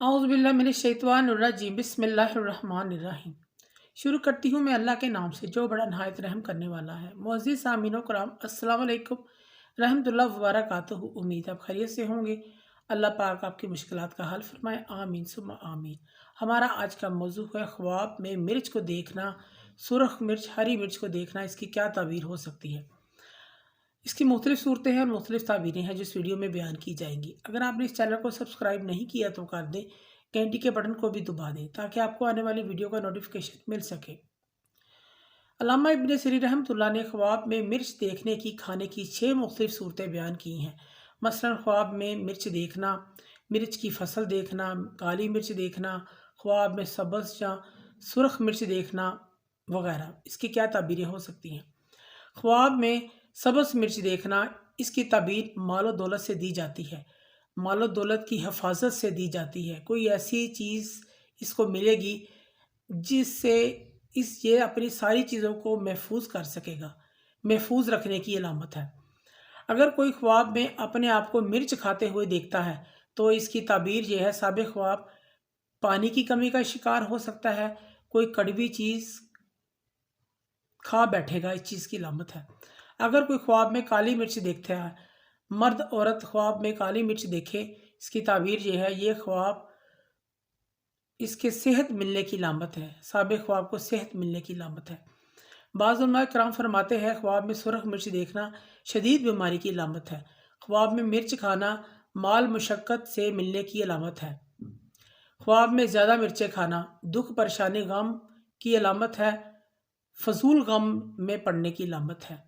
औज़ुबिल्लाहि बिस्मिल्लाहिर्रहमानिर्रहीम। शुरू करती हूँ मैं अल्लाह के नाम से जो बड़ा नहायत रहम करने वाला है। मुअज़्ज़िज़ सामीन कराम, अस्सलामु अलैकुम रहमतुल्लाहि व बरकातुहू। उम्मीद आप खैरियत से होंगे। अल्लाह पाक आपकी मुश्किलात का हल फरमाए, आमीन सुम्मा आमीन। हमारा आज का मौजू है ख्वाब में मिर्च को देखना, सुर्ख मिर्च, हरी मिर्च को देखना, इसकी क्या ताबीर हो सकती है। इसकी मुख्तलिफ सूरतें हैं और मुख्तलिफ ताबीरें हैं जो इस वीडियो में बयान की जाएंगी। अगर आपने इस चैनल को सब्सक्राइब नहीं किया तो कर दें, घंटी के बटन को भी दबा दें ताकि आपको आने वाली वीडियो का नोटिफिकेशन मिल सके। अल्लामा इब्न सीरीन रहमतुल्लाह ने ख्वाब में मिर्च देखने की, खाने की 6 मुख्तलिफ सूरतें बयान की हैं। मसलन ख्वाब में मिर्च देखना, मिर्च की फसल देखना, काली मिर्च देखना, ख्वाब में सब्ज़ या सुर्ख मिर्च देखना वगैरह। इसकी क्या ताबीरें हो सकती हैं। ख्वाब में सब्ज़ मिर्च देखना, इसकी ताबीर मालो दौलत से दी जाती है, मालो दौलत की हिफाजत से दी जाती है। कोई ऐसी चीज़ इसको मिलेगी जिससे ये अपनी सारी चीज़ों को महफूज कर सकेगा, महफूज रखने की अलामत है। अगर कोई ख्वाब में अपने आप को मिर्च खाते हुए देखता है तो इसकी ताबीर ये है, साबिक़ ख्वाब पानी की कमी का शिकार हो सकता है, कोई कड़वी चीज़ खा बैठेगा, इस चीज़ की अलामत है। अगर कोई ख्वाब में काली मिर्च देखता है, मर्द औरत ख्वाब में काली मिर्च देखे, इसकी ताबीर ये है, ये ख्वाब इसके सेहत मिलने की अलामत है, साबिक़ ख्वाब को सेहत मिलने की अलामत है। बाज़ उलमा किराम फरमाते हैं ख्वाब में सुर्ख मिर्च देखना शदीद बीमारी की अलामत है। ख्वाब में मिर्च खाना माल मुशक्क़त से मिलने की अलामत है। ख्वाब में ज़्यादा मिर्चें खाना दुख परेशानी गम की अलामत है, फजूल गम में पड़ने की अलामत है।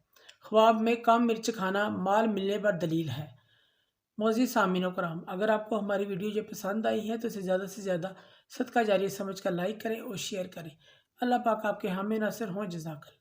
ख्वाब में कम मिर्च खाना माल मिलने पर दलील है। मुअज़्ज़िज़ सामीन कराम, अगर आपको हमारी वीडियो जो पसंद आई है तो इसे ज़्यादा से ज़्यादा सदका जारिया समझ कर लाइक करें और शेयर करें। अल्लाह पाक आपके हामी नासिर हों। जज़ाकल्लाह।